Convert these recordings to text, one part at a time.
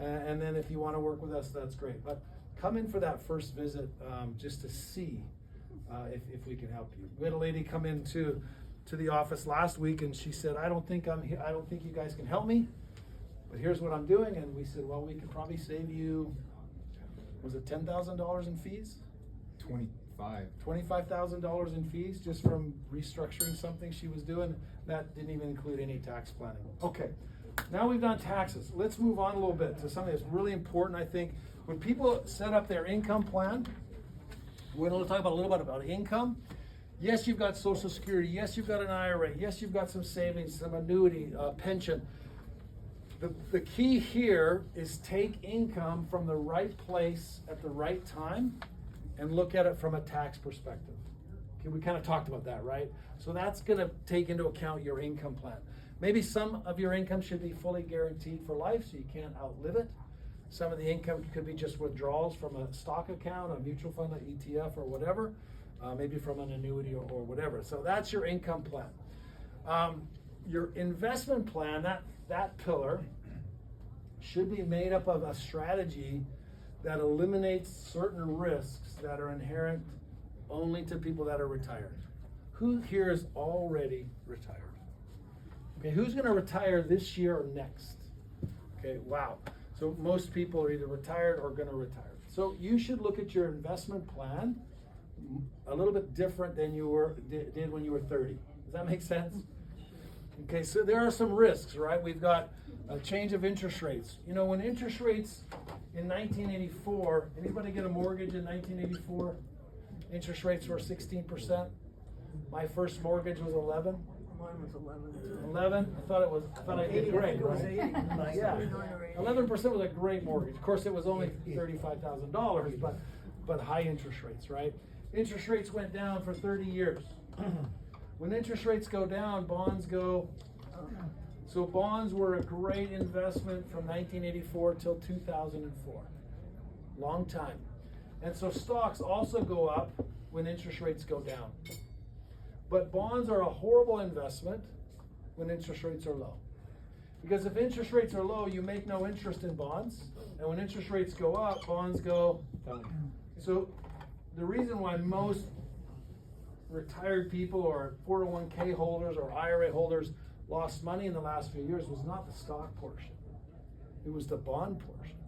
And then if you want to work with us, that's great. But come in for that first visit just to see if we can help you. We had a lady come into the office last week, and she said, I don't think you guys can help me, but here's what I'm doing. And we said, well, we could probably save you, was it $10,000 in fees? $25,000 in fees just from restructuring something she was doing. That didn't even include any tax planning. Okay, now we've done taxes. Let's move on a little bit to something that's really important, I think. When people set up their income plan, we're going to talk a little bit about income. Yes, you've got Social Security. Yes, you've got an IRA. Yes, you've got some savings, some annuity, pension. The key here is take income from the right place at the right time and look at it from a tax perspective. Okay, we kind of talked about that, right? So that's going to take into account your income plan. Maybe some of your income should be fully guaranteed for life, so you can't outlive it. Some of the income could be just withdrawals from a stock account, a mutual fund, an ETF, or whatever. Maybe from an annuity or whatever. So that's your income plan. Your investment plan, that pillar, should be made up of a strategy that eliminates certain risks that are inherent only to people that are retired. Who here is already retired? Okay, who's going to retire this year or next? Okay, wow. So most people are either retired or going to retire. So you should look at your investment plan a little bit different than you did when you were 30. Does that make sense? Okay, so there are some risks, right? We've got a change of interest rates. You know, when interest rates in 1984, anybody get a mortgage in 1984? Interest rates were 16%. My first mortgage was 11. Mine was 11. 11? I thought I did great, right? Yeah. 11% was a great mortgage. Of course, it was only $35,000, but high interest rates, right? Interest rates went down for 30 years. When interest rates go down, bonds go. So bonds were a great investment from 1984 till 2004. Long time. And so stocks also go up when interest rates go down. But bonds are a horrible investment when interest rates are low. Because if interest rates are low, you make no interest in bonds. And when interest rates go up, bonds go down. So the reason why most retired people or 401k holders or IRA holders lost money in the last few years was not the stock portion. It was the bond portion.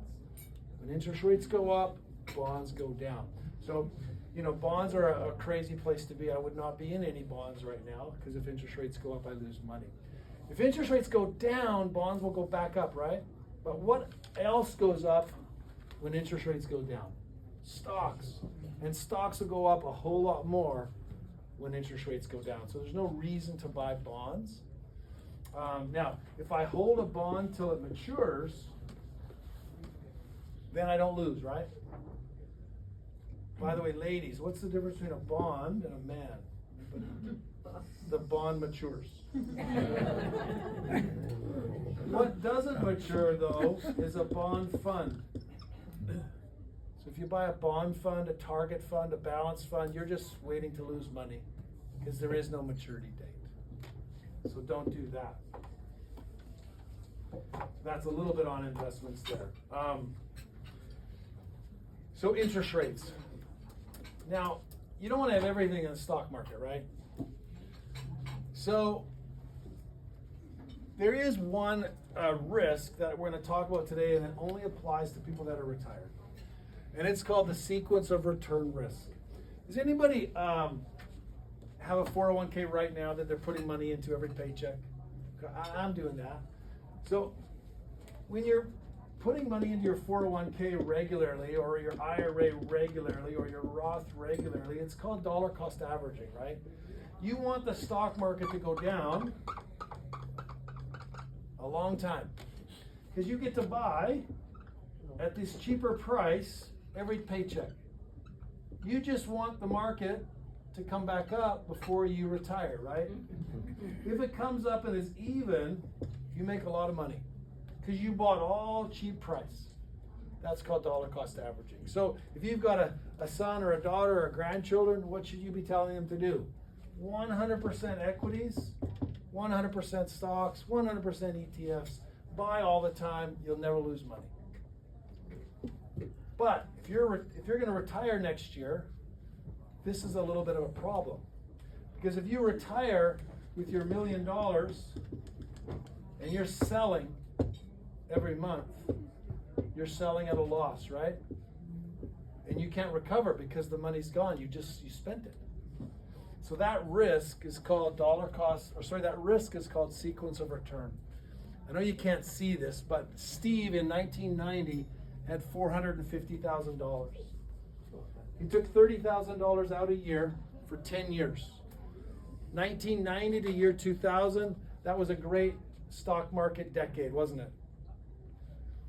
When interest rates go up, bonds go down. So, you know, bonds are a crazy place to be. I would not be in any bonds right now because if interest rates go up, I lose money. If interest rates go down, bonds will go back up, right? But what else goes up when interest rates go down? Stocks. And stocks will go up a whole lot more when interest rates go down. So there's no reason to buy bonds. Now, if I hold a bond till it matures, then I don't lose, right? By the way, ladies, what's the difference between a bond and a man? The bond matures. What doesn't mature, though, is a bond fund. So if you buy a bond fund, a target fund, a balance fund, you're just waiting to lose money because there is no maturity date. So don't do that. That's a little bit on investments there. So interest rates. Now, you don't want to have everything in the stock market, right? So there is one risk that we're going to talk about today, and it only applies to people that are retired. And it's called the sequence of return risk. Does anybody have a 401k right now that they're putting money into every paycheck? I'm doing that. So when you're putting money into your 401k regularly, or your IRA regularly, or your Roth regularly, it's called dollar cost averaging, right? You want the stock market to go down a long time because you get to buy at this cheaper price every paycheck. You just want the market to come back up before you retire, right? If it comes up and is even, you make a lot of money because you bought all cheap price. That's called dollar cost averaging. So if you've got a son or a daughter or grandchildren, what should you be telling them to do? 100% equities, 100% stocks, 100% ETFs. Buy all the time. You'll never lose money. But if you're going to retire next year, this is a little bit of a problem. Because if you retire with your $1 million and you're selling every month, you're selling at a loss, right? And you can't recover because the money's gone. You spent it. So that risk is called that risk is called sequence of return. I know you can't see this, but Steve in 1990 had $450,000. He took $30,000 out a year for 10 years. 1990 to year 2000, that was a great stock market decade, wasn't it?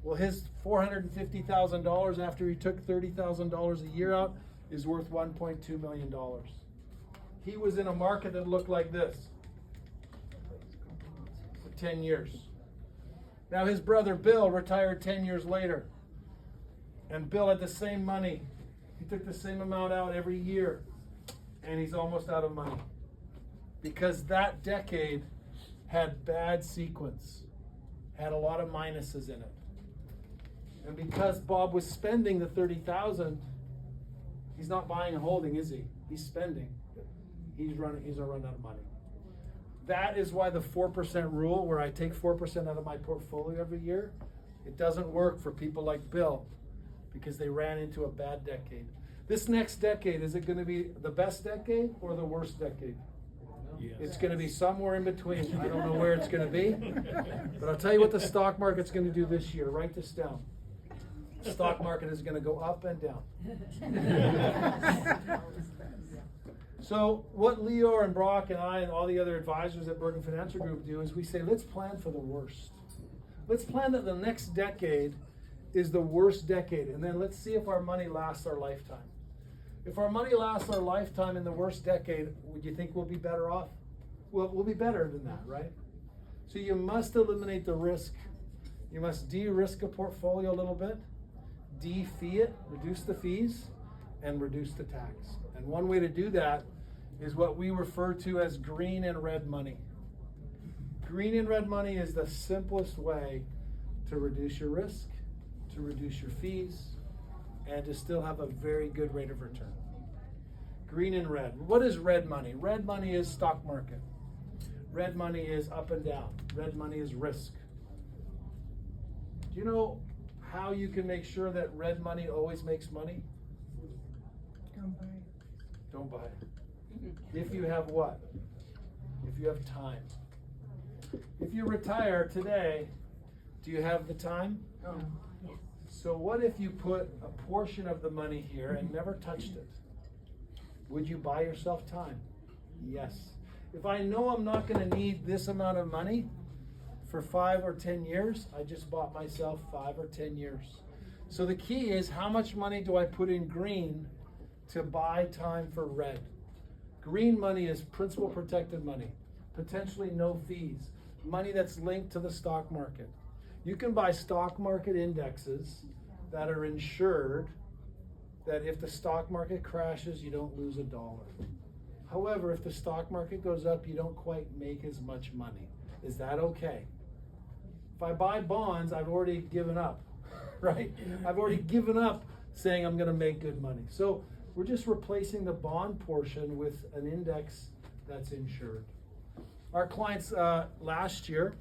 Well, his $450,000 after he took $30,000 a year out is worth $1.2 million. He was in a market that looked like this for 10 years. Now his brother Bill retired 10 years later. And Bill had the same money. He took the same amount out every year. And he's almost out of money. Because that decade had bad sequence. Had a lot of minuses in it. And because Bob was spending the $30,000, he's not buying and holding, is he? He's spending. He's gonna run out of money. That is why the 4% rule, where I take 4% out of my portfolio every year, it doesn't work for people like Bill because they ran into a bad decade. This next decade, is it going to be the best decade or the worst decade? Yes. It's going to be somewhere in between. I don't know where it's going to be, but I'll tell you what the stock market's going to do this year. Write this down. The stock market is going to go up and down. So what Leo and Brock and I and all the other advisors at Bergen Financial Group do is we say, let's plan for the worst. Let's plan that the next decade is the worst decade, and then let's see if our money lasts our lifetime. If our money lasts our lifetime in the worst decade, would you think we'll be better off? Well, we'll be better than that, right? So you must eliminate the risk. You must de-risk a portfolio a little bit, de-fee it, reduce the fees, and reduce the tax. And one way to do that is what we refer to as green and red money. Green and red money is the simplest way to reduce your risk, to reduce your fees, and to still have a very good rate of return. Green and red. What is red money? Red money is stock market. Red money is up and down. Red money is risk. Do you know how you can make sure that red money always makes money? Don't buy it. Don't buy it. If you have what? If you have time. If you retire today, do you have the time? No. So what if you put a portion of the money here and never touched it? Would you buy yourself time? Yes. If I know I'm not going to need this amount of money for 5 or 10 years, I just bought myself 5 or 10 years. So the key is, how much money do I put in green to buy time for red? Green money is principal protected money, potentially no fees, money that's linked to the stock market. You can buy stock market indexes that are insured, that if the stock market crashes, you don't lose a dollar. However, if the stock market goes up, you don't quite make as much money. Is that okay? If I buy bonds, I've already given up, right? I've already given up saying I'm going to make good money. So we're just replacing the bond portion with an index that's insured. Our clients last year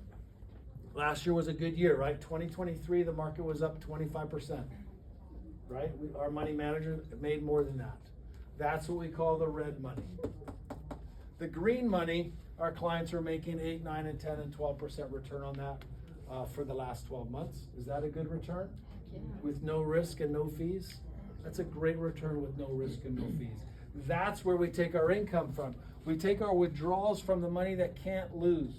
was a good year, right? 2023, the market was up 25%, right? Our money manager made more than that. That's what we call the red money. The green money, our clients are making 8, 9, and 10, and 12% return on that for the last 12 months. Is that a good return? Yeah. With no risk and no fees? That's a great return with no risk and no fees. That's where we take our income from. We take our withdrawals from the money that can't lose.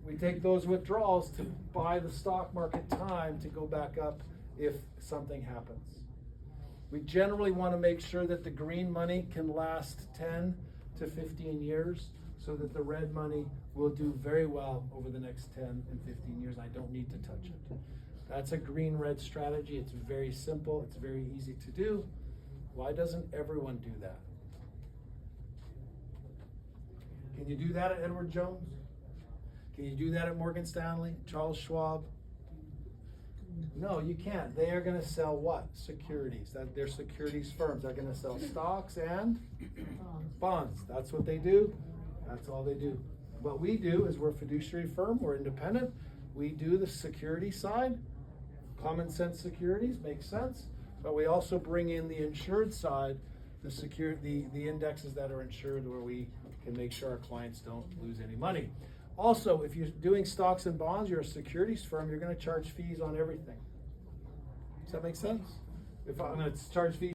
We take those withdrawals to buy the stock market time to go back up if something happens. We generally want to make sure that the green money can last 10 to 15 years so that the red money will do very well over the next 10 and 15 years. I don't need to touch it. That's a green-red strategy. It's very simple. It's very easy to do. Why doesn't everyone do that? Can you do that at Edward Jones? Can you do that at Morgan Stanley, Charles Schwab? No, you can't. They are gonna sell what? Securities. They're securities firms. They're gonna sell stocks and bonds. That's what they do. That's all they do. What we do is we're a fiduciary firm. We're independent. We do the security side. Common sense securities, makes sense. But we also bring in the insured side, the indexes that are insured, where we can make sure our clients don't lose any money. Also, if you're doing stocks and bonds, you're a securities firm, you're going to charge fees on everything. Does that make sense? If I'm going to charge fees